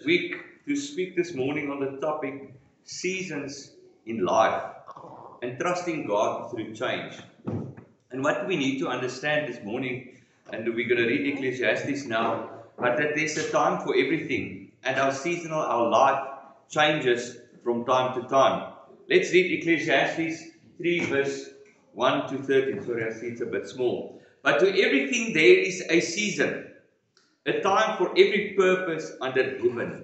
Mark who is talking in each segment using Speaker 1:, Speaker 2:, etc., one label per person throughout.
Speaker 1: week to speak this morning on the topic seasons in life and trusting God through change. And what we need to understand this morning, and we're going to read Ecclesiastes now, but that there's a time for everything, and our life changes from time to time. Let's read Ecclesiastes 3 verse 1 to 13. Sorry, I see it's a bit small. But to everything there is a season, a time for every purpose under heaven,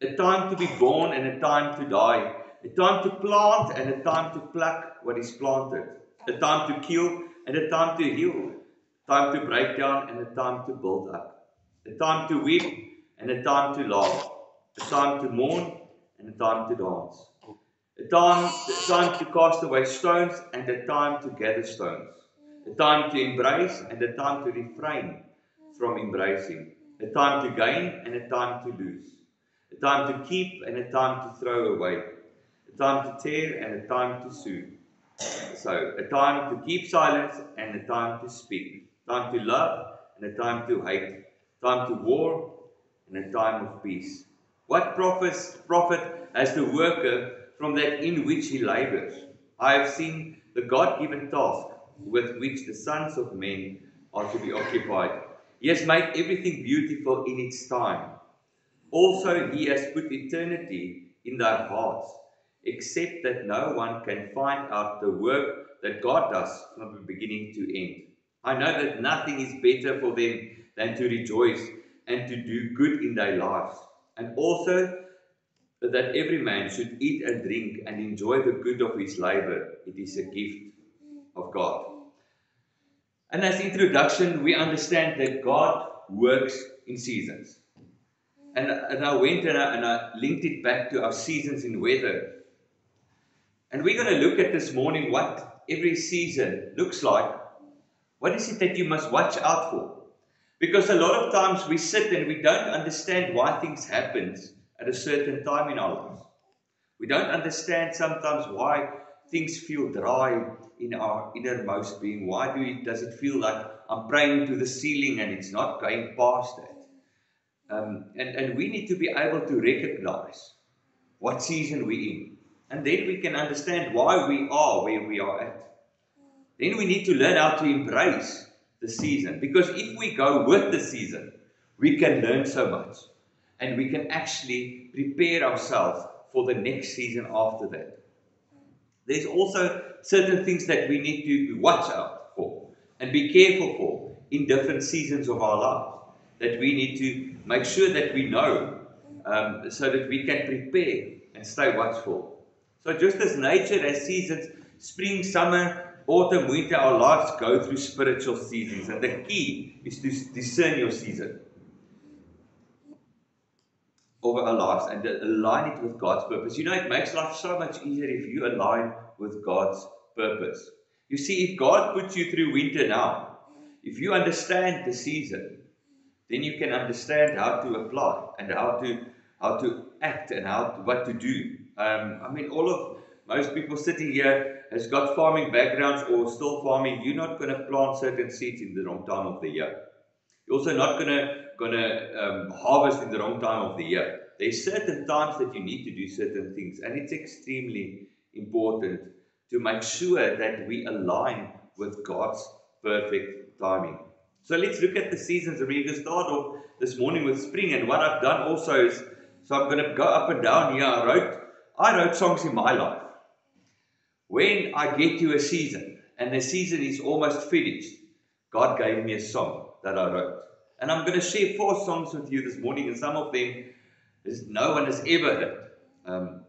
Speaker 1: a time to be born and a time to die, a time to plant and a time to pluck what is planted, a time to kill and a time to heal, a time to break down and a time to build up, a time to weep and a time to laugh, a time to mourn and a time to dance, a time to cast away stones and a time to gather stones, a time to embrace and a time to refrain from embracing, a time to gain and a time to lose, a time to keep and a time to throw away, a time to tear and a time to soothe. So, a time to keep silence and a time to speak, a time to love and a time to hate, a time to war and a time of peace. What profit has the worker from that in which he labors? I have seen the God-given task with which the sons of men are to be occupied. He has made everything beautiful in its time. Also, he has put eternity in their hearts, except that no one can find out the work that God does from the beginning to end. I know that nothing is better for them than to rejoice and to do good in their lives, and also that every man should eat and drink and enjoy the good of his labor. It is a gift of God. And as introduction, we understand that God works in seasons. And I went and I linked it back to our seasons in weather. And we're going to look at this morning what every season looks like. What is it that you must watch out for? Because a lot of times we sit and we don't understand why things happen at a certain time in our lives. We don't understand sometimes why things feel dry in our innermost being. Why does it feel like I'm praying to the ceiling and it's not going past that? And we need to be able to recognize what season we're in. And then we can understand why we are where we are at. Then we need to learn how to embrace the season. Because if we go with the season, we can learn so much. And we can actually prepare ourselves for the next season after that. There's also certain things that we need to watch out for and be careful for in different seasons of our life. That we need to make sure that we know so that we can prepare and stay watchful. So just as nature has seasons, spring, summer, autumn, winter, our lives go through spiritual seasons. And the key is to discern your season over our lives and align it with God's purpose. You know, it makes life so much easier if you align with God's purpose. You see, if God puts you through winter now, if you understand the season, then you can understand how to apply and how to act and what to do. Most people sitting here has got farming backgrounds or still farming. You're not going to plant certain seeds in the wrong time of the year. You're also not going to harvest in the wrong time of the year. There's certain times that you need to do certain things, and it's extremely important to make sure that we align with God's perfect timing. So let's look at the seasons. We're going to start off this morning with spring, and what I've done also is, so I'm going to go up and down here. I wrote songs in my life. When I get to a season, and the season is almost finished, God gave me a song that I wrote. And I'm going to share 4 songs with you this morning, and some of them no one has ever heard.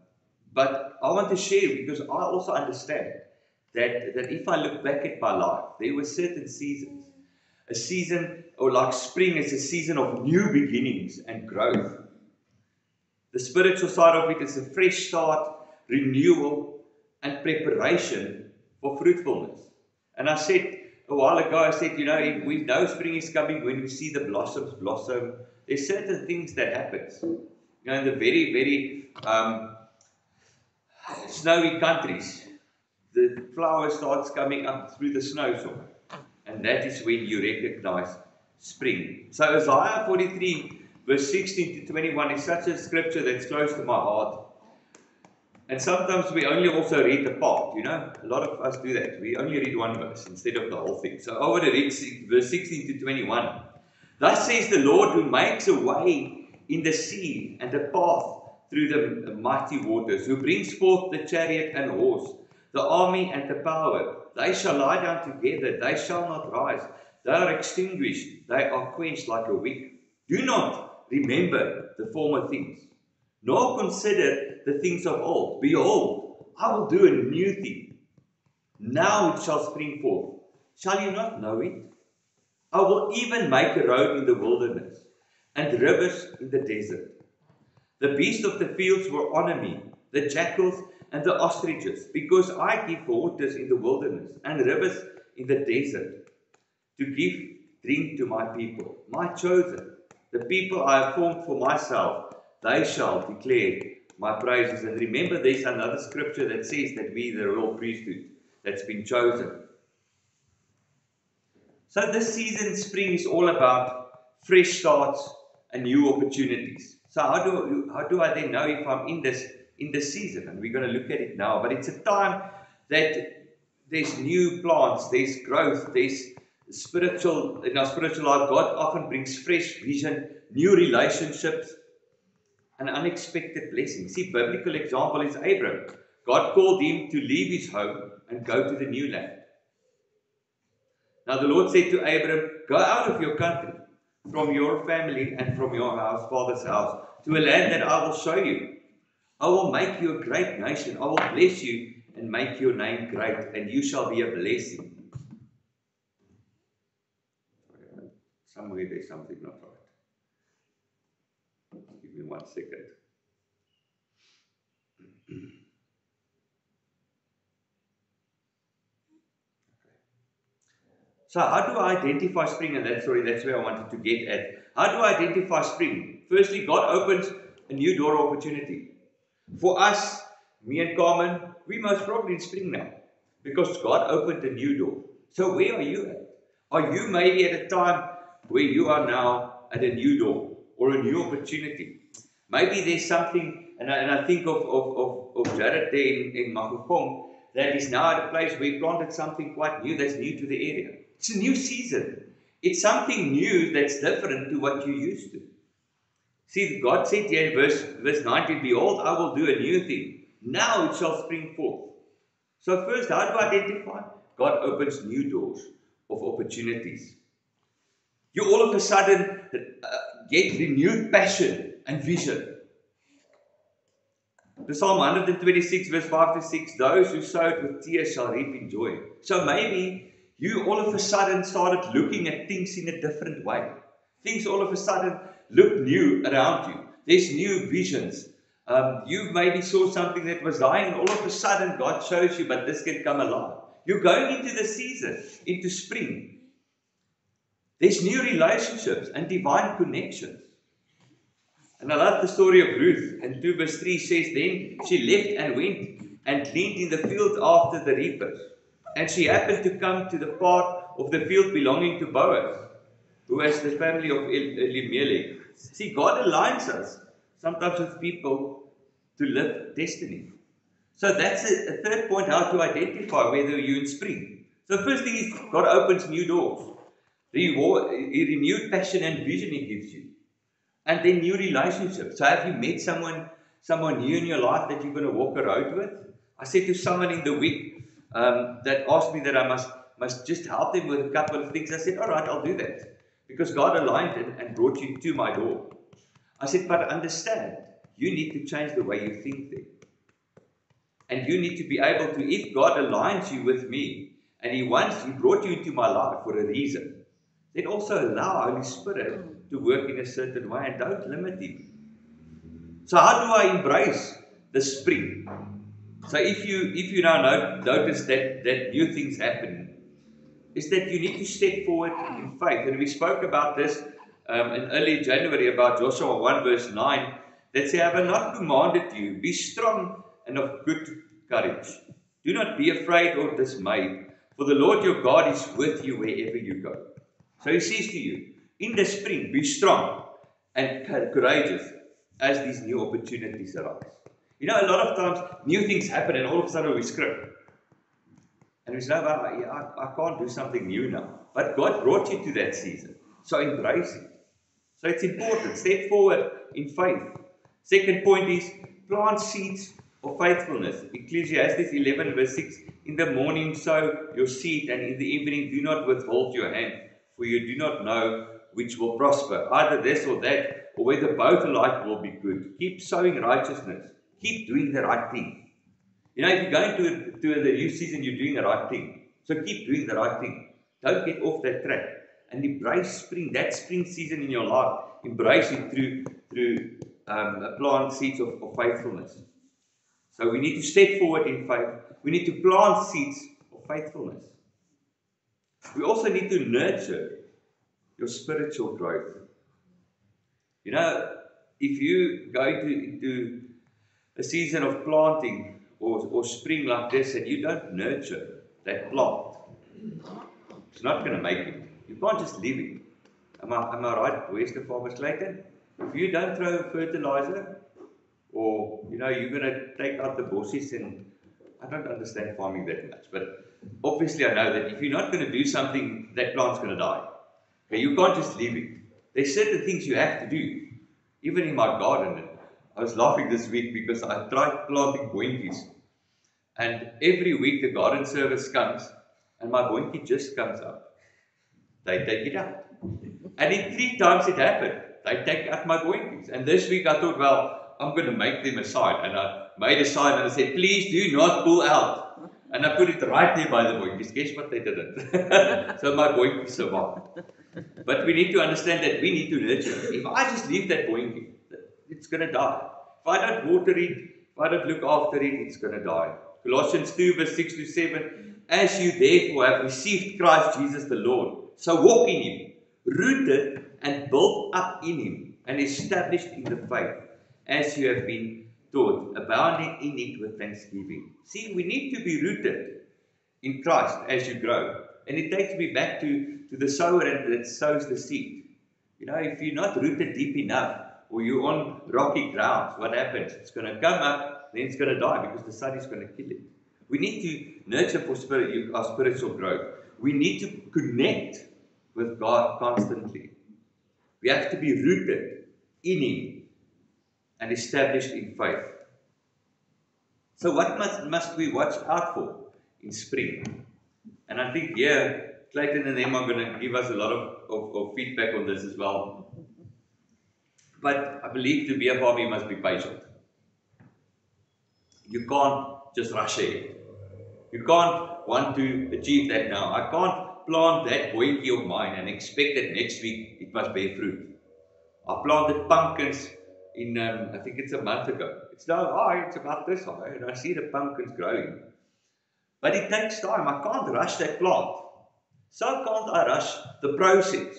Speaker 1: But I want to share because I also understand that if I look back at my life, there were certain seasons. A season, or like spring, is a season of new beginnings and growth. The spiritual side of it is a fresh start, renewal, and preparation for fruitfulness. And I said a while ago, we know spring is coming when we see the blossoms blossom. There's certain things that happens. In the very, very snowy countries, the flower starts coming up through the snowstorm. And that is when you recognize spring. So Isaiah 43 verse 16 to 21 is such a scripture that's close to my heart. And sometimes we only also read the part, A lot of us do that. We only read one verse instead of the whole thing. So I want to read verse 16 to 21. Thus says the Lord, who makes a way in the sea and a path through the mighty waters, who brings forth the chariot and horse, the army and the power. They shall lie down together, they shall not rise. They are extinguished, they are quenched like a wick. Do not remember the former things, nor consider the things of old. Behold, I will do a new thing. Now it shall spring forth. Shall you not know it? I will even make a road in the wilderness, and rivers in the desert. The beasts of the fields will honor me, the jackals and the ostriches, because I give waters in the wilderness, and rivers in the desert, to give drink to my people, my chosen, the people I have formed for myself. They shall declare my praises. And remember, there's another scripture that says that we, the royal priesthood, that's been chosen. So this season, spring, is all about fresh starts and new opportunities. So how do I then know if I'm in this season? And we're going to look at it now. But it's a time that there's new plants, there's growth, there's spiritual. In our spiritual life, God often brings fresh vision, new relationships, and unexpected blessings. See, biblical example is Abram. God called him to leave his home and go to the new land. Now the Lord said to Abram, go out of your country, from your family and from your house, father's house, to a land that I will show you. I will make you a great nation. I will bless you and make your name great, and you shall be a blessing. Somewhere there's something not right. Give me 1 second. So how do I identify spring? And that's where I wanted to get at. How do I identify spring? Firstly, God opens a new door of opportunity. For us, me and Carmen, we most probably in spring now, because God opened a new door. So where are you at? Are you maybe at a time where you are now at a new door or a new opportunity? Maybe there's something, and I think of Jared there in Makukong, that is now at a place where he planted something quite new that's new to the area. It's a new season. It's something new that's different to what you're used to. See, God said here in verse 19, behold, I will do a new thing. Now it shall spring forth. So first, how do I identify? God opens new doors of opportunities. You all of a sudden get renewed passion and vision. The Psalm 126 verse 5 to 6, those who sowed with tears shall reap in joy. So maybe you all of a sudden started looking at things in a different way. Things all of a sudden look new around you. There's new visions. You maybe saw something that was dying, and all of a sudden God shows you, but this can come alive. You're going into the season, into spring. There's new relationships and divine connections. And I love the story of Ruth. And 2 verse 3 says, then she left and went and gleaned in the field after the reapers. And she happened to come to the part of the field belonging to Boaz, who was the family of Elimelech. See, God aligns us sometimes with people to live destiny. So that's a third point, how to identify whether you're in spring. So the first thing is God opens new doors. The renewed passion and vision He gives you. And then new relationships. So have you met someone new in your life that you're going to walk a road with? I said to someone in the week that asked me that I must just help them with a couple of things. I said, all right, I'll do that. Because God aligned and brought you to my door. I said, but understand, you need to change the way you think then. And you need to be able to, if God aligns you with me, and He brought you into my life for a reason, then also allow Holy Spirit to work in a certain way and don't limit Him. So how do I embrace the spring? So if you now notice that new things happen, is that you need to step forward in faith. And we spoke about this in early January about Joshua 1 verse 9, that say, have I not commanded you, be strong and of good courage. Do not be afraid or dismayed, for the Lord your God is with you wherever you go. So He says to you, in the spring, be strong. and courageous as these new opportunities arise. You know, a lot of times new things happen and all of a sudden we script. And we say, well, I can't do something new now. But God brought you to that season. So embrace it. So it's important. Step forward in faith. Second point is plant seeds of faithfulness. Ecclesiastes 11 verse 6. In the morning sow your seed, and in the evening do not withhold your hand, for you do not know which will prosper. Either this or that, or whether both alike will be good. Keep sowing righteousness. Keep doing the right thing. You know, if you're going to the new season, you're doing the right thing. So keep doing the right thing. Don't get off that track. And embrace spring, that spring season in your life. Embrace it through plant seeds of faithfulness. So we need to step forward in faith. We need to plant seeds of faithfulness. We also need to nurture your spiritual growth. You know, if you go into a season of planting or spring like this and you don't nurture that plant, it's not going to make it. You can't just leave it. Am I right, Western Farmers Clayton? If you don't throw fertilizer, or you know, you're going to take out the bushes, and I don't understand farming that much, but obviously I know that if you're not going to do something, that plant's going to die. Okay, you can't just leave it. There's certain things you have to do. Even in my garden, I was laughing this week because I tried planting boinkies, and every week the garden service comes and my boinkie just comes up. They take it out. And in 3 times it happened. They take out my boinkies. And this week I thought, well, I'm going to make them a sign. And I made a sign and I said, please do not pull out. And I put it right there by the boinkies. Guess what they didn't? So my boinkie survived. But we need to understand that we need to nurture. If I just leave that boinkie, it's going to die. If I don't water it, if I don't look after it, it's going to die. Colossians 2 verse 6 to 7. As you therefore have received Christ Jesus the Lord, so walk in Him, rooted and built up in Him, and established in the faith, as you have been taught, abounding in it with thanksgiving. See, we need to be rooted in Christ as you grow. And it takes me back to the sower that sows the seed. You know, if you're not rooted deep enough, or you're on rocky ground, what happens? It's going to come up, then it's going to die because the sun is going to kill it. We need to nurture for our spiritual growth. We need to connect with God constantly. We have to be rooted in Him and established in faith. So what must we watch out for in spring? And I think here, Clayton and them are going to give us a lot of feedback on this as well. But I believe to be a farmer, you must be patient. You can't just rush ahead. You can't want to achieve that now. I can't plant that boinkie of mine and expect that next week it must bear fruit. I planted pumpkins in, I think it's a month ago. It's now high, it's about this high, and I see the pumpkins growing. But it takes time. I can't rush that plant. So can't I rush the process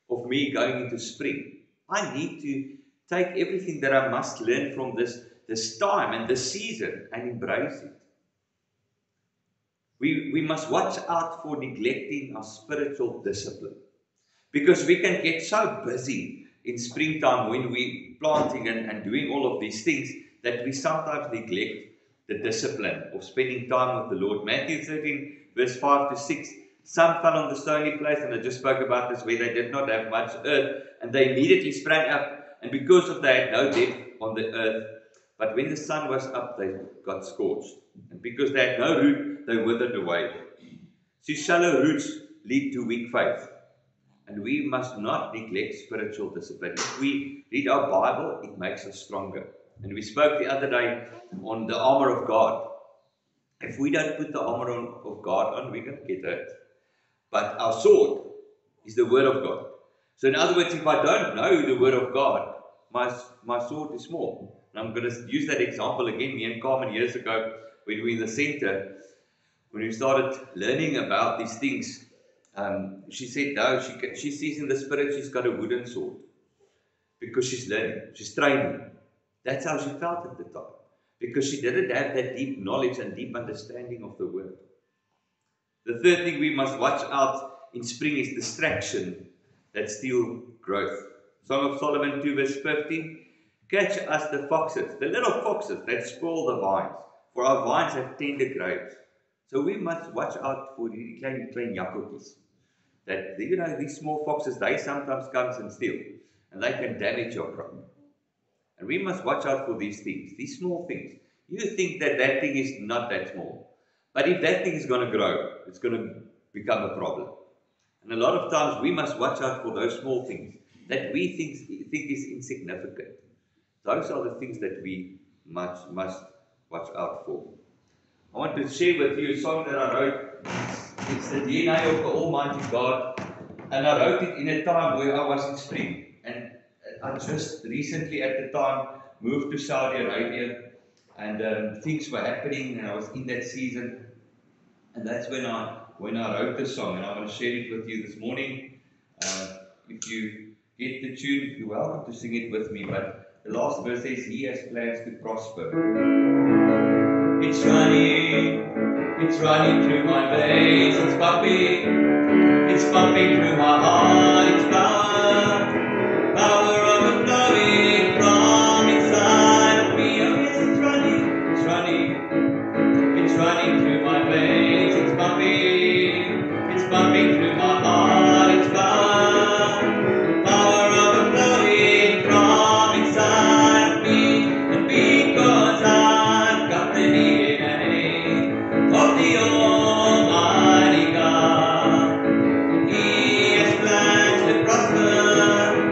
Speaker 1: of me going into spring. I need to take everything that I must learn from this time and this season and embrace it. We must watch out for neglecting our spiritual discipline, because we can get so busy in springtime when we're planting and doing all of these things that we sometimes neglect the discipline of spending time with the Lord. Matthew 13 verse 5 to 6. Some fell on the stony place, and I just spoke about this, where they did not have much earth, and they immediately sprang up, and because of that, had no depth on the earth. But when the sun was up, they got scorched, and because they had no root, they withered away. See, shallow roots lead to weak faith, and we must not neglect spiritual discipline. If we read our Bible, it makes us stronger. And we spoke the other day on the armor of God. If we don't put the armor of God on, we're going to get hurt. But our sword is the word of God. So in other words, if I don't know the word of God, my sword is small. And I'm going to use that example again. Me and Carmen years ago, when we were in the center, when we started learning about these things, she said, no, she sees in the spirit she's got a wooden sword. Because she's learning, she's training. That's how she felt at the time. Because she didn't have that deep knowledge and deep understanding of the word. The third thing we must watch out in spring is distraction that steals growth. Song of Solomon 2 verse 15. Catch us the foxes, the little foxes that spoil the vines, for our vines have tender grapes. So we must watch out for hierdie klein jakkeltjies. That, these small foxes, they sometimes come and steal, and they can damage your crop. And we must watch out for these things, these small things. You think that thing is not that small, but if that thing is going to grow, it's going to become a problem. And a lot of times we must watch out for those small things that we think is insignificant. Those are the things that we must watch out for. I want to share with you a song that I wrote. It's the DNA of the Almighty God. And I wrote it in a time where I was in spring. And I just recently at the time moved to Saudi Arabia. And things were happening and I was in that season. And that's when I wrote the song. And I want to share it with you this morning. If you get the tune, you're welcome to sing it with me. But the last verse says, He has plans to prosper. It's running through my veins, it's pumping through my heart, it's power overflowing from inside of me. Oh yes, it's running through my veins, it's pumping through my heart, it's power overflowing from inside of me. And because I've got the DNA of the Almighty God, He has plans to prosper,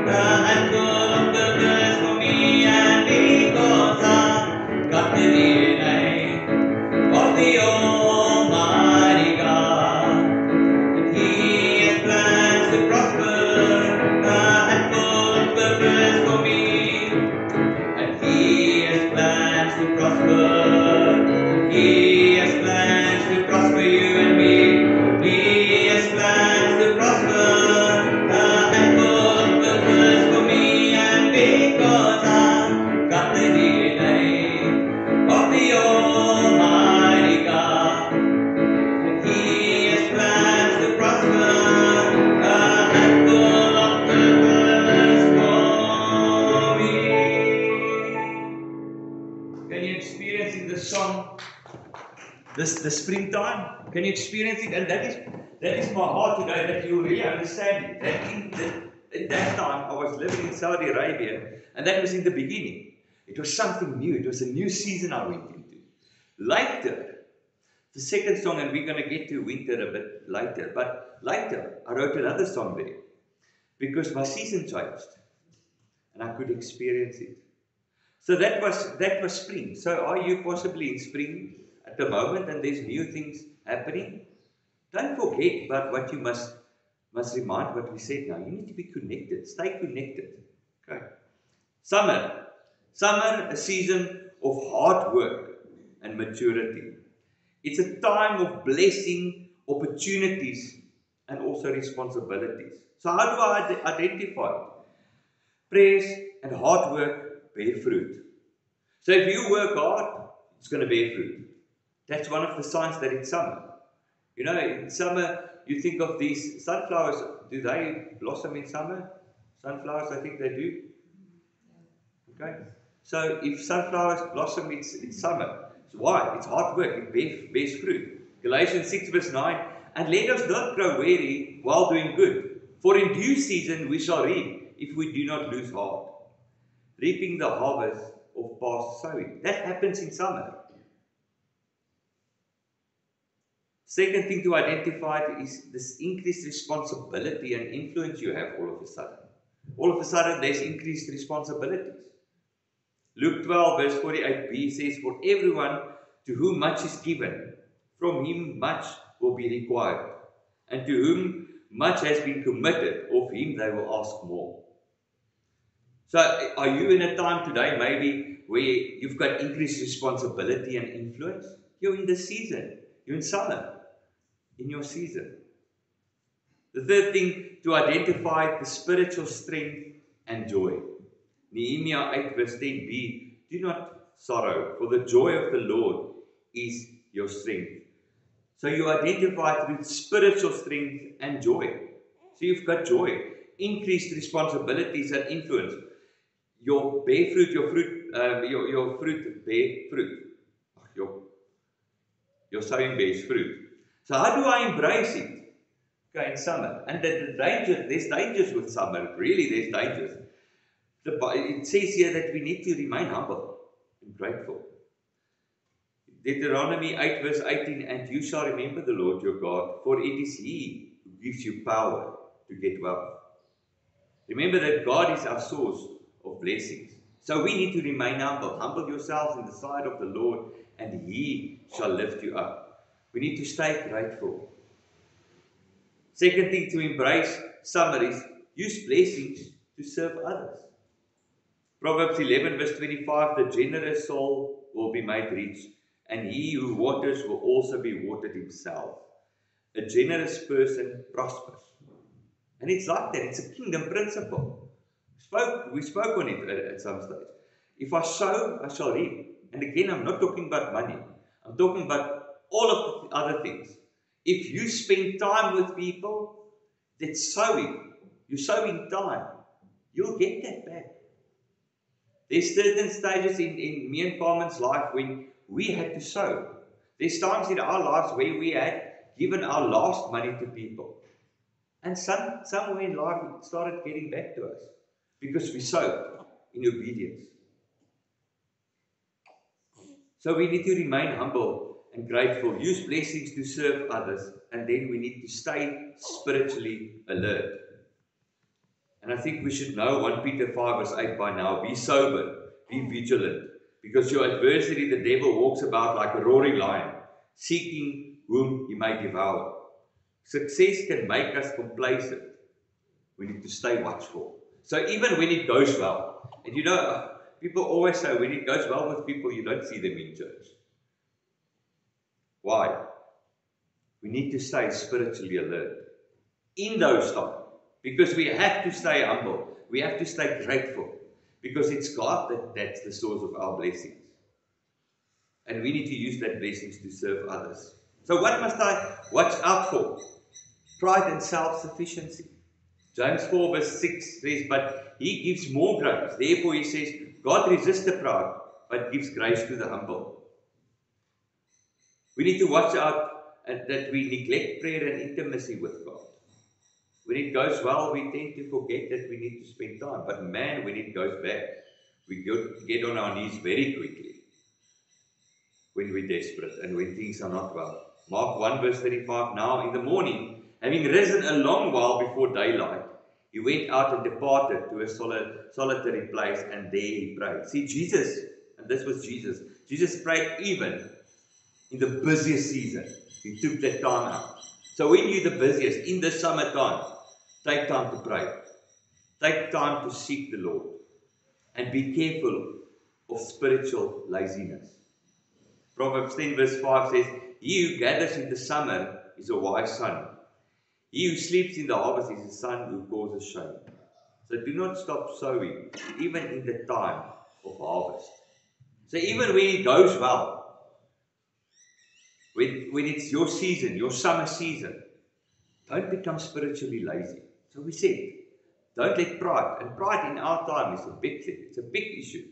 Speaker 1: and full of purpose for me. And because I've got the DNA of the Almighty God, and He has plans to prosper, and full of purpose for me. And He has plans to prosper. He has plans to prosper you and me. He has plans to prosper, and full of purpose for me. And because I've got the DNA of the Almighty God, and He has plans to prosper, and full of purpose for me. Can you experience in the song the springtime? Can you experience it? And that is my heart today, that you really understand it. That in that time I was living in Saudi Arabia, and that was in the beginning. It was something new. It was a new season I went into. Later, the second song, and we're going to get to winter a bit later, but later I wrote another song there because my season changed and I could experience it. So that was spring. So are you possibly in spring at the moment and there's new things happening? Don't forget about what you must remind what we said now. You need to be connected. Stay connected. Okay. Summer, a season of hard work and maturity. It's a time of blessing, opportunities, and also responsibilities. So how do I identify it? Prayers and hard work bear fruit. So if you work hard, it's going to bear fruit. That's one of the signs that it's summer. In summer, you think of these sunflowers. Do they blossom in summer? Sunflowers, I think they do. Okay. So if sunflowers blossom, it's summer. So why? It's hard work. It bears fruit. Galatians 6 verse 9. And let us not grow weary while doing good, for in due season we shall reap if we do not lose heart. Reaping the harvest of past sowing. That happens in summer. Second thing to identify is this increased responsibility and influence you have all of a sudden. All of a sudden there's increased responsibilities. Luke 12 verse 48b says, For everyone to whom much is given, from him much will be required. And to whom much has been committed, of him they will ask more. So are you in a time today maybe where you've got increased responsibility and influence? You're in the season. You're in summer. In your season. The third thing to identify the spiritual strength and joy. Nehemiah 8 verse 10b, do not sorrow, for the joy of the Lord is your strength. So you identify through spiritual strength and joy. So you've got joy. increased responsibilities and influence. Your bear fruit, your fruit bear fruit. Your sowing bears fruit. So how do I embrace it? Okay, in summer. And there's dangers with summer. Really, there's dangers. It says here that we need to remain humble and grateful. Deuteronomy 8 verse 18, and you shall remember the Lord your God, for it is He who gives you power to get wealth. Remember that God is our source of blessings. So we need to remain humble. Humble yourselves in the sight of the Lord, and He shall lift you up. We need to stay grateful. Second thing to embrace summer is use blessings to serve others. Proverbs 11 verse 25, the generous soul will be made rich, and he who waters will also be watered himself. A generous person prospers. And it's like that. It's a kingdom principle. We spoke on it at some stage. If I sow, I shall reap. And again, I'm not talking about money. I'm talking about all of the other things. If you spend time with people, that's sowing. You're sowing time. You'll get that back. There's certain stages in me and Carmen's life when we had to sow. There's times in our lives where we had given our last money to people. And somewhere in life it started getting back to us because we sowed in obedience. So we need to remain humble and grateful, use blessings to serve others, and then we need to stay spiritually alert. And I think we should know 1 Peter 5 verse 8 by now. Be sober, be vigilant, because your adversary, the devil, walks about like a roaring lion, seeking whom he may devour. Success can make us complacent. We need to stay watchful. So even when it goes well, and you know, people always say when it goes well with people, you don't see them in church. Why? We need to stay spiritually alert in those times. Because we have to stay humble. We have to stay grateful. Because it's God that's the source of our blessings. And we need to use that blessings to serve others. So what must I watch out for? Pride and self-sufficiency. James 4 verse 6 says, but He gives more grace. Therefore He says, God resists the proud, but gives grace to the humble. We need to watch out that we neglect prayer and intimacy with God. When it goes well, we tend to forget that we need to spend time. But man, when it goes bad, we get on our knees very quickly when we're desperate and when things are not well. Mark 1 verse 35, now in the morning, having risen a long while before daylight, He went out and departed to a solitary place, and there He prayed. See, Jesus, and this was Jesus, Jesus prayed even in the busiest season. He took that time out. So when you're the busiest, in the summertime, take time to pray. Take time to seek the Lord. And be careful of spiritual laziness. Proverbs 10 verse 5 says, he who gathers in the summer is a wise son. He who sleeps in the harvest is a son who causes shame. So do not stop sowing, even in the time of harvest. So even when it goes well, when it's your season, your summer season, don't become spiritually lazy. So we said, don't let pride, and pride in our time is a big thing. It's a big issue.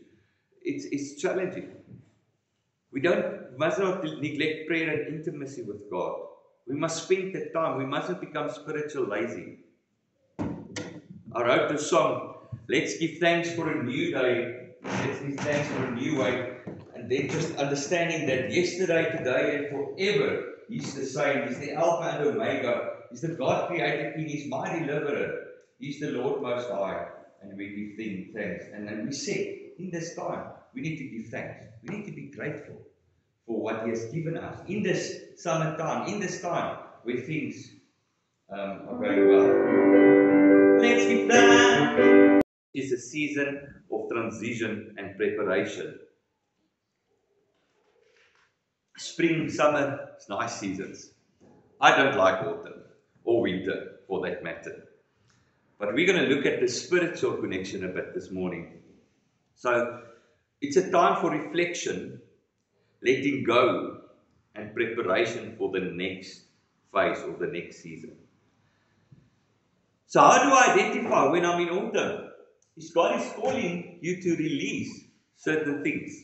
Speaker 1: It's challenging. We must not neglect prayer and intimacy with God. We must spend that time. We mustn't become spiritual lazy. I wrote the song, let's give thanks for a new day. Let's give thanks for a new way. And then just understanding that yesterday, today, and forever, He's the same. He's the Alpha and Omega. He's the God-created King. He's my deliverer. He's the Lord Most High. And we give thanks. And then we said, in this time, we need to give thanks. We need to be grateful for what He has given us. In this summertime, in this time, where things are going well. Let's give thanks. It's a season of transition and preparation. Spring, summer, it's nice seasons. I don't like autumn or winter for that matter. But we're going to look at the spiritual connection a bit this morning. So it's a time for reflection, letting go, and preparation for the next phase or the next season. So how do I identify when I'm in autumn? Is God is calling you to release certain things.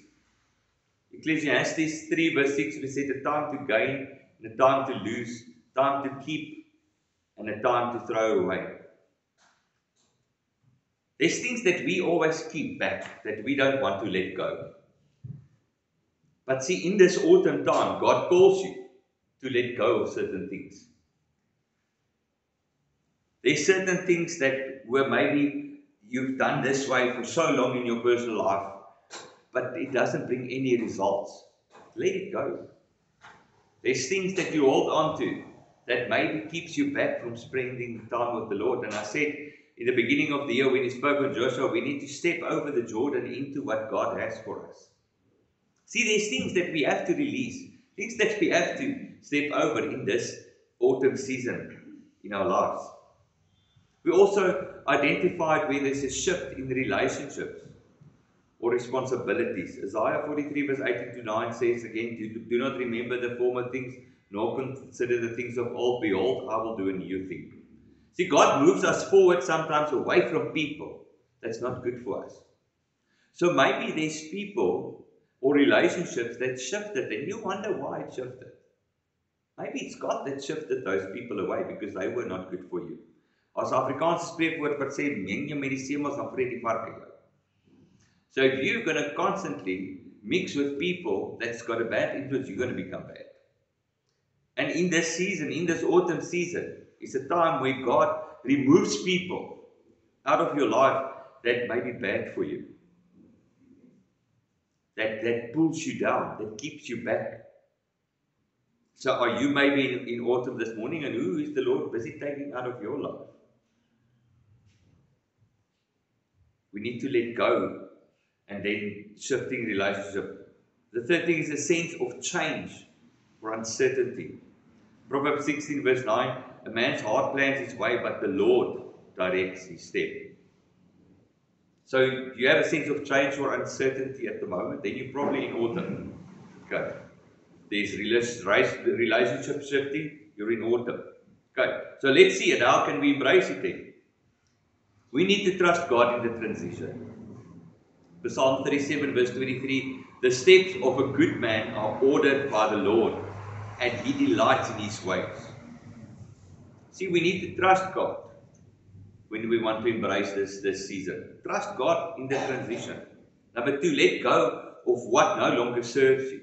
Speaker 1: Ecclesiastes 3 verse 6, we said a time to gain, and a time to lose, time to keep, and a time to throw away. There's things that we always keep back, that we don't want to let go. But see, in this autumn time, God calls you to let go of certain things. There's certain things that were maybe you've done this way for so long in your personal life, but it doesn't bring any results. Let it go. There's things that you hold on to that maybe keeps you back from spending time with the Lord. And I said in the beginning of the year when he spoke on Joshua, we need to step over the Jordan into what God has for us. See, there's things that we have to release, things that we have to step over in this autumn season in our lives. We also identified where there's a shift in relationships or responsibilities. Isaiah 43 verse 18 to 9 says again, do not remember the former things, nor consider the things of old. Behold, I will do a new thing. See, God moves us forward sometimes away from people. That's not good for us. So maybe there's people or relationships that shifted and you wonder why it shifted. Maybe it's God that shifted those people away because they were not good for you. As Afrikaanse spreekwoord wat sê, meng jy met die semels dan vreet die varke jou. So if you're going to constantly mix with people that's got a bad influence, you're going to become bad. And in this season, in this autumn season, is a time where God removes people out of your life that may be bad for you. That pulls you down, that keeps you back. So are you maybe in autumn this morning, and who is the Lord busy taking out of your life? We need to let go and then shifting relationship. The third thing is a sense of change or uncertainty. Proverbs 16 verse 9, a man's heart plans his way, but the Lord directs his step. So you have a sense of change or uncertainty at the moment, then you're probably in autumn. Okay. There's relationship shifting, you're in autumn. Okay. So let's see it. How can we embrace it then? We need to trust God in the transition. Psalm 37 verse 23, the steps of a good man are ordered by the Lord, and he delights in his ways. See, we need to trust God when we want to embrace this season. Trust God in the transition. Number 2, let go of what no longer serves you.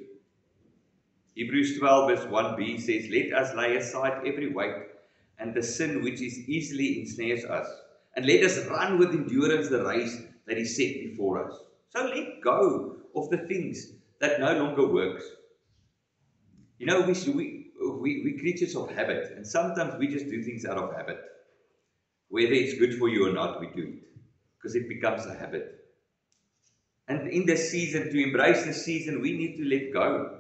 Speaker 1: Hebrews 12 verse 1b says, let us lay aside every weight and the sin which is easily ensnares us, and let us run with endurance the race that is set before us. So let go of the things that no longer works. You know, we creatures of habit, and sometimes we just do things out of habit. Whether it's good for you or not, we do it, because it becomes a habit. And in this season, to embrace the season, we need to let go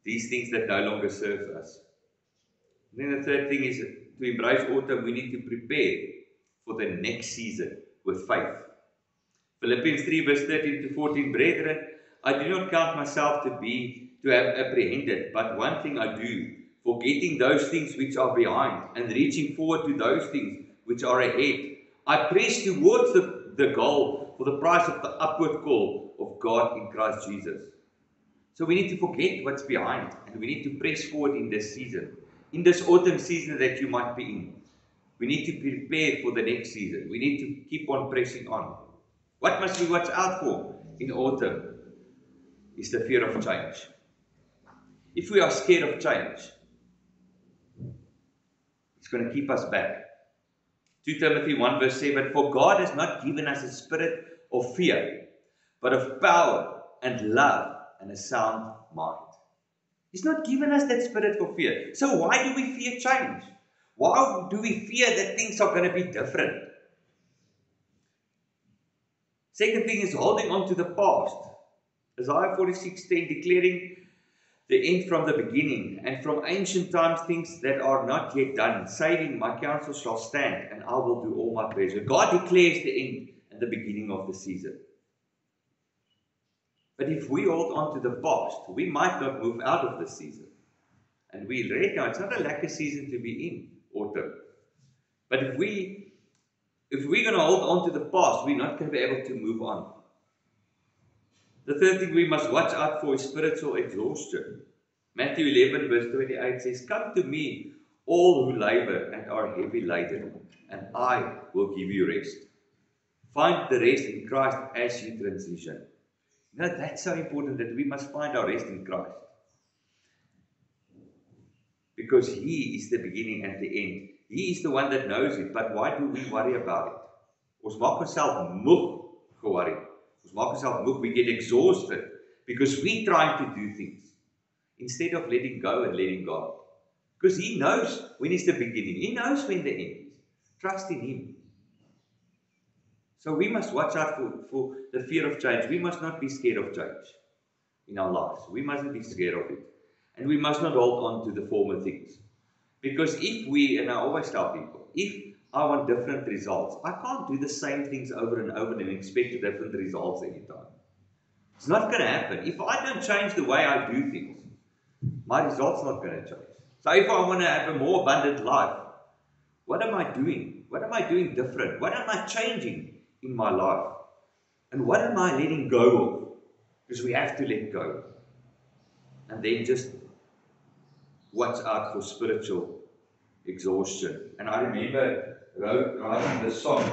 Speaker 1: these things that no longer serve us. And then the third thing is, to embrace autumn, we need to prepare for the next season with faith. Philippians 3 verse 13 to 14, brethren, I do not count myself to have apprehended, but one thing I do, forgetting those things which are behind and reaching forward to those things which are ahead. I press towards the goal for the prize of the upward call of God in Christ Jesus. So we need to forget what's behind, and we need to press forward in this season. In this autumn season that you might be in, we need to prepare for the next season. We need to keep on pressing on. What must we watch out for in autumn is the fear of change. If we are scared of change, it's going to keep us back. 2 Timothy 1 verse 7, for God has not given us a spirit of fear, but of power and love and a sound mind. He's not given us that spirit of fear. So why do we fear change? Why do we fear that things are going to be different? Second thing is holding on to the past. Isaiah 46:10 declaring the end from the beginning, and from ancient times things that are not yet done, saying, my counsel shall stand, and I will do all my pleasure. God declares the end and the beginning of the season. But if we hold on to the past, we might not move out of the season. And we read now, it's not a lacquer season to be in, autumn. But if we're going to hold on to the past, we're not going to be able to move on. The third thing we must watch out for is spiritual exhaustion. Matthew 11 verse 28 says, "Come to me, all who labor and are heavy laden, and I will give you rest." Find the rest in Christ as you transition. Now that's so important, that we must find our rest in Christ. Because He is the beginning and the end. He is the one that knows it, but why do we worry about it? Ons maak onsself moeg geworry. Ons maak onsself moeg, we get exhausted because we're trying to do things instead of letting go and letting God. Because He knows when is the beginning. He knows when the end is. Trust in Him. So we must watch out for the fear of change. We must not be scared of change in our lives. We mustn't be scared of it. And we must not hold on to the former things. Because if we, and I always tell people, if I want different results, I can't do the same things over and over and expect different results every time. It's not going to happen. If I don't change the way I do things, my result's not going to change. So if I want to have a more abundant life, what am I doing? What am I doing different? What am I changing in my life? And what am I letting go of? Because we have to let go. And then just watch out for spiritual exhaustion. And I remember writing this song.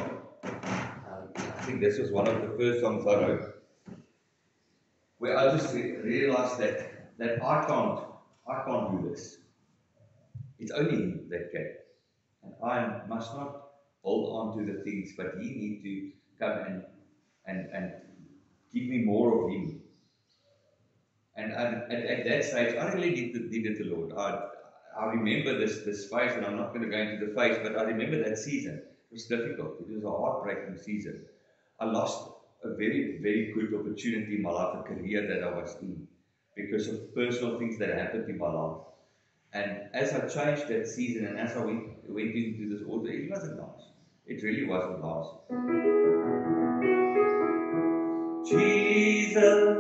Speaker 1: I think this was one of the first songs I wrote, where I just realized that I can't do this. It's only Him that can. And I must not hold on to the things, but He needs to come and give me more of Him. And at that stage, I really needed the Lord. I remember this phase, and I'm not going to go into the phase, but I remember that season. It was difficult. It was a heartbreaking season. I lost a very, very good opportunity in my life, a career that I was in, because of personal things that happened in my life. And as I changed that season, and as I went into this order, it wasn't nice. It really wasn't nice. Jesus,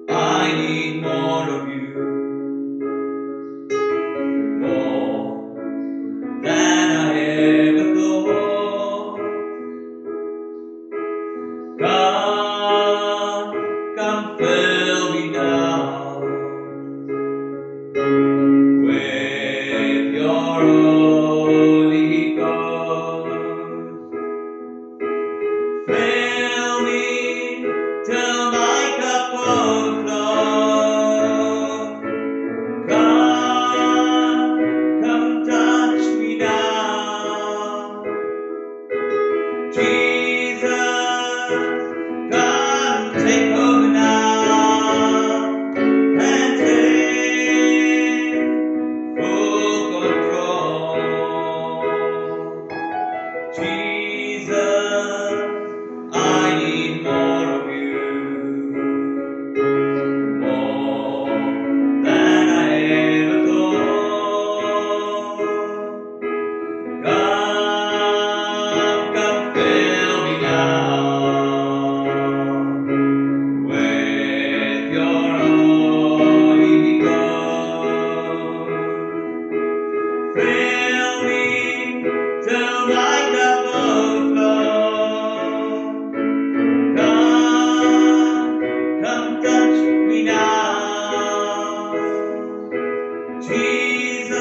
Speaker 1: I need more of You, more than I ever thought. Come fill me now with Your Holy Ghost. Fill me till my cup overflows. Come touch me now. Jesus, come take over now and take full control. Jesus, I need more of You, more than I ever thought. Come fill me now with Your Holy Ghost. Fill me till my cup overflows. Come touch me now. Jesus,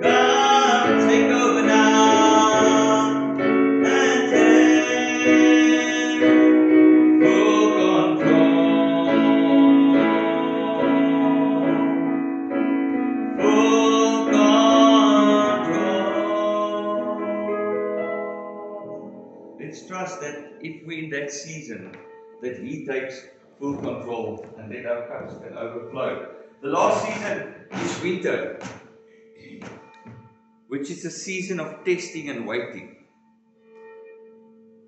Speaker 1: come take over now and take full control. Full control. Let's trust that if we're in that season, that He takes full control and then our cups can overflow. The last season is winter, which is a season of testing and waiting.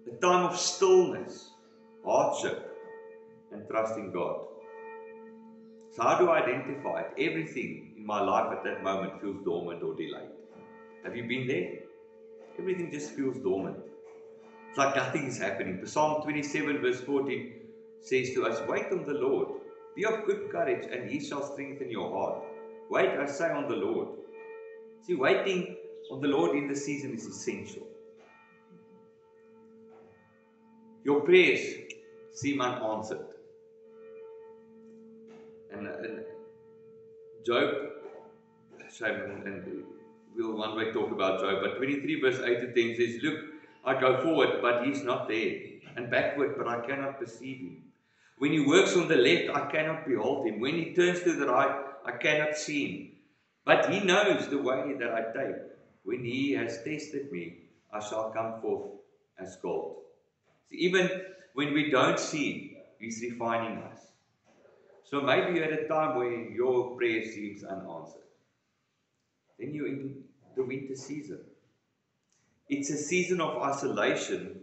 Speaker 1: A time of stillness, hardship, and trusting God. So how do I identify it? Everything in my life at that moment feels dormant or delayed. Have you been there? Everything just feels dormant. It's like nothing is happening. Psalm 27 verse 14 says to us, wait on the Lord. Be of good courage, and He shall strengthen your heart. Wait, I say, on the Lord. See, waiting on the Lord in this season is essential. Your prayers seem unanswered. And Job, and we'll one way talk about Job, but 23 verse 8 to 10 says, look, I go forward, but he's not there, and backward, but I cannot perceive him. When he works on the left, I cannot behold him. When he turns to the right, I cannot see him. But he knows the way that I take. When he has tested me, I shall come forth as gold. See, even when we don't see him, he's refining us. So maybe you're at a time where your prayer seems unanswered. Then you're in the winter season. It's a season of isolation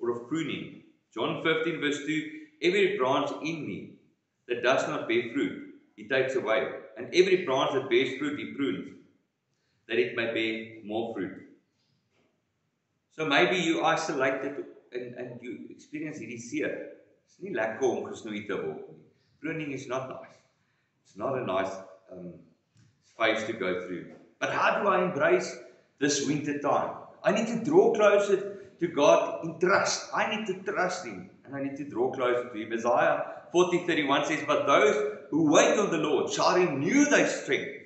Speaker 1: or of pruning. John 15 verse 2, every branch in me that does not bear fruit, he takes away. And every branch that bears fruit, he prunes, that it may bear more fruit. So maybe you isolated and you experience hierdie seer. It's nie lekker om gesnoei te word nie. Pruning is not nice. It's not a nice phase to go through. But how do I embrace this winter time? I need to draw closer to God in trust. I need to trust Him, and I need to draw closer to Him. Isaiah 40:31 says, but those who wait on the Lord shall renew their strength.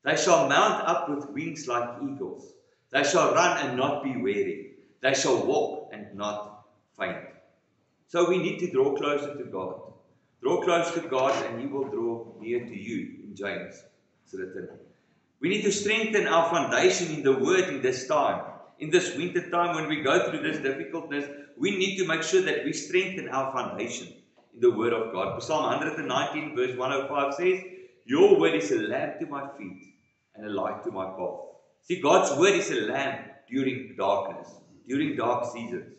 Speaker 1: They shall mount up with wings like eagles. They shall run and not be weary. They shall walk and not faint. So we need to draw closer to God. Draw close to God and He will draw near to you. In James, it's written. We need to strengthen our foundation in the Word in this time. In this winter time when we go through this difficultness, we need to make sure that we strengthen our foundation in the Word of God. Psalm 119 verse 105 says, your Word is a lamp to my feet and a light to my path. See, God's Word is a lamp during darkness, during dark seasons.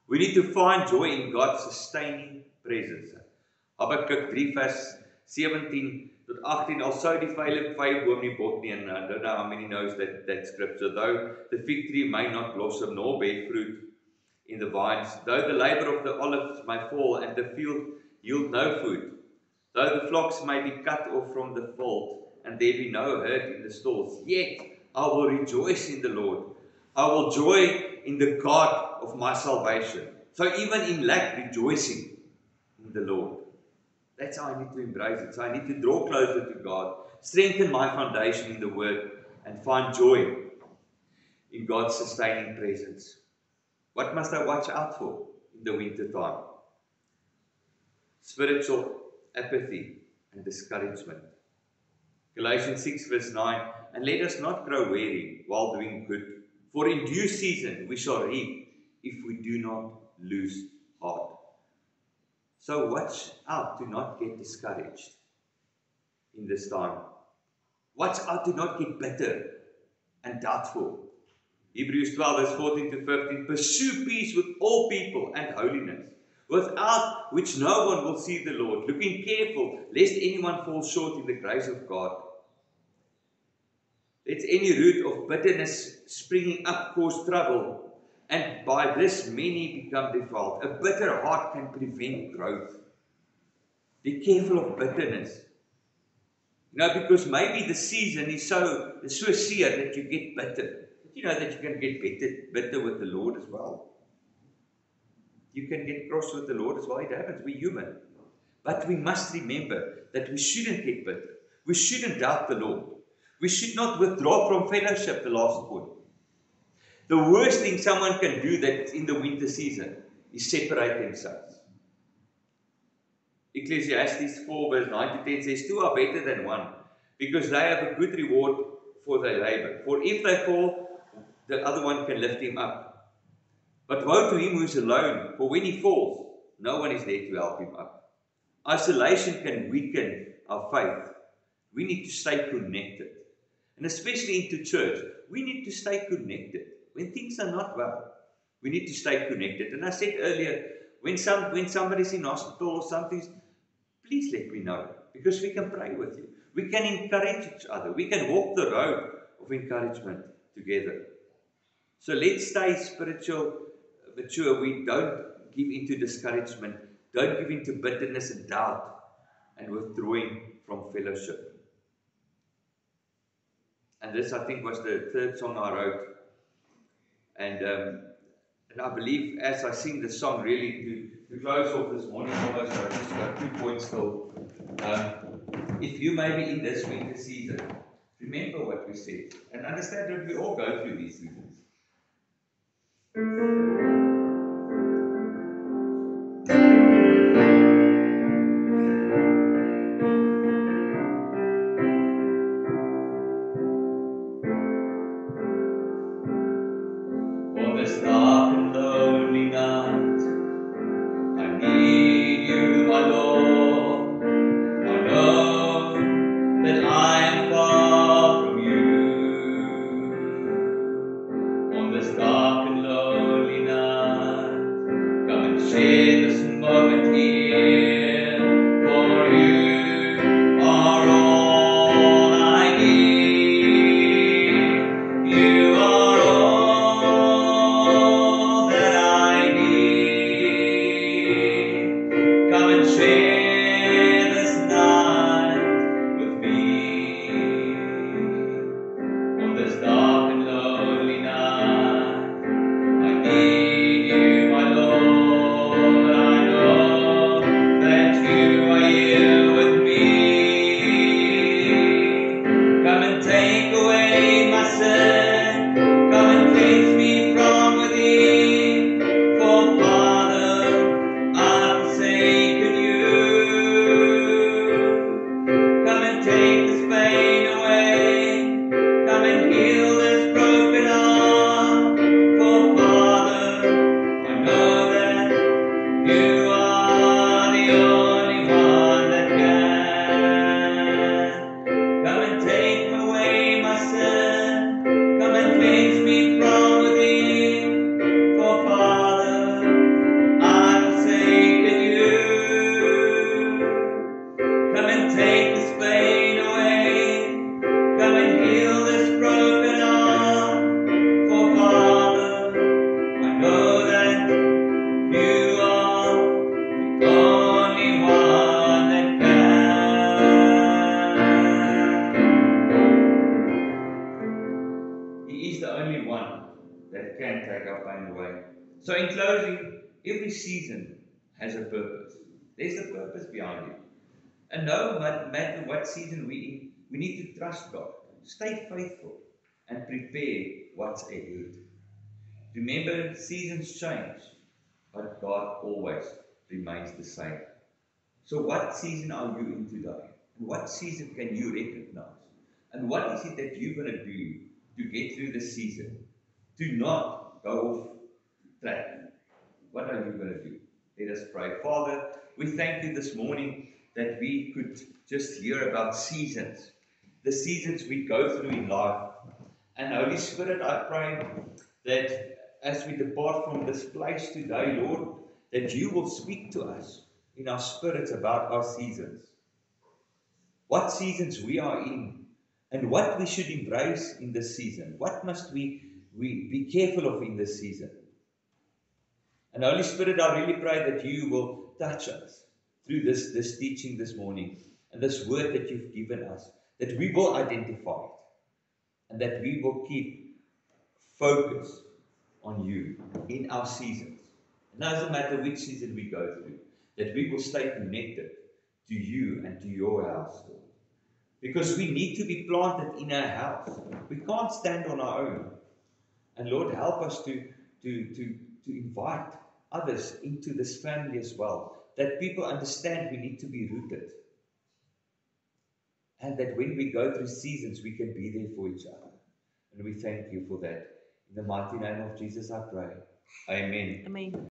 Speaker 1: We need to find joy in God's sustaining presence. Habakkuk 3 vers 17 tot 18, al sou die vyf boom nie bot nie, and I don't know how many knows that scripture, though the fig tree may not blossom nor bear fruit in the vines, though the labor of the olives may fall and the field yield no food, though the flocks may be cut off from the fold and there be no herd in the stalls, yet I will rejoice in the Lord. I will joy in the God of my salvation. So even in lack, rejoicing in the Lord. That's how I need to embrace it. So I need to draw closer to God, strengthen my foundation in the Word, and find joy in God's sustaining presence. What must I watch out for in the winter time? Spiritual apathy and discouragement. Galatians 6 verse 9, and let us not grow weary while doing good, for in due season we shall reap if we do not lose heart. So watch out to not get discouraged in this time. Watch out to not get bitter and doubtful. Hebrews 12 verse 14 to 15, pursue peace with all people and holiness, without which no one will see the Lord, looking careful lest anyone fall short in the grace of God. Let any root of bitterness springing up cause trouble, and by this many become defiled. A bitter heart can prevent growth. Be careful of bitterness. You know, because maybe the season is so sear that you get bitter. But you know that you can get bitter with the Lord as well. You can get cross with the Lord as well. It happens. We're human. But we must remember that we shouldn't get bitter. We shouldn't doubt the Lord. We should not withdraw from fellowship, the last point. The worst thing someone can do that's in the winter season is separate themselves. Ecclesiastes 4 verse 9 to 10 says, two are better than one, because they have a good reward for their labor. For if they fall, the other one can lift him up. But woe to him who is alone, for when he falls, no one is there to help him up. Isolation can weaken our faith. We need to stay connected. And especially into church, we need to stay connected. When things are not well, we need to stay connected. And I said earlier, when somebody's in hospital or something, please let me know, because we can pray with you. We can encourage each other. We can walk the road of encouragement together. So let's stay spiritual, mature. We don't give into discouragement. Don't give into bitterness and doubt and withdrawing from fellowship. And this, I think, was the third song I wrote. And I believe as I sing the song, really to close off this morning, almost, I just got 2 points still. If you may be in this winter season, remember what we said and understand that we all go through these seasons. On this dark and lonely night, I need you, my Lord. I know that I am far from you. On this dark and lonely night, come and share this moment here, for you are all I need. You are all that I need. Come and share this night with me. On this dark and lonely night, I need you, my Lord. I know that you are here with me. Come and take away my sin. Come and cleanse me from within. For Father, I've forsaken you. Come and take this pain away. Come and heal this broken heart. For Father, I know that you are the only one that can. Come and take away my sin. Come and cleanse me from within. For Father, I've forsaken you. Come and take this pain away. Come and heal this broken heart. For Father, I know that you are the only one that can. He is the only one that can take our pain away. So in closing, every season has a purpose. There's a purpose behind it. And no matter what season we're in, we need to trust God, stay faithful, and prepare what's ahead. Remember, seasons change, but God always remains the same. So what season are you in today? And what season can you recognize? And what is it that you're going to do to get through the season? Do not go off track. What are you going to do? Let us pray. Father, we thank you this morning that we could just hear about seasons, the seasons we go through in life. And Holy Spirit, I pray that as we depart from this place today, Lord, that you will speak to us in our spirits about our seasons. What seasons we are in and what we should embrace in this season. What must we be careful of in this season? And Holy Spirit, I really pray that you will touch us through this teaching this morning and this word that you've given us, that we will identify it and that we will keep focus on you in our seasons. It doesn't matter which season we go through, that we will stay connected to you and to your house, Lord. Because we need to be planted in our house. We can't stand on our own. And Lord, help us to invite others into this family as well. That people understand we need to be rooted. And that when we go through seasons, we can be there for each other. And we thank you for that. In the mighty name of Jesus, I pray. Amen.
Speaker 2: Amen.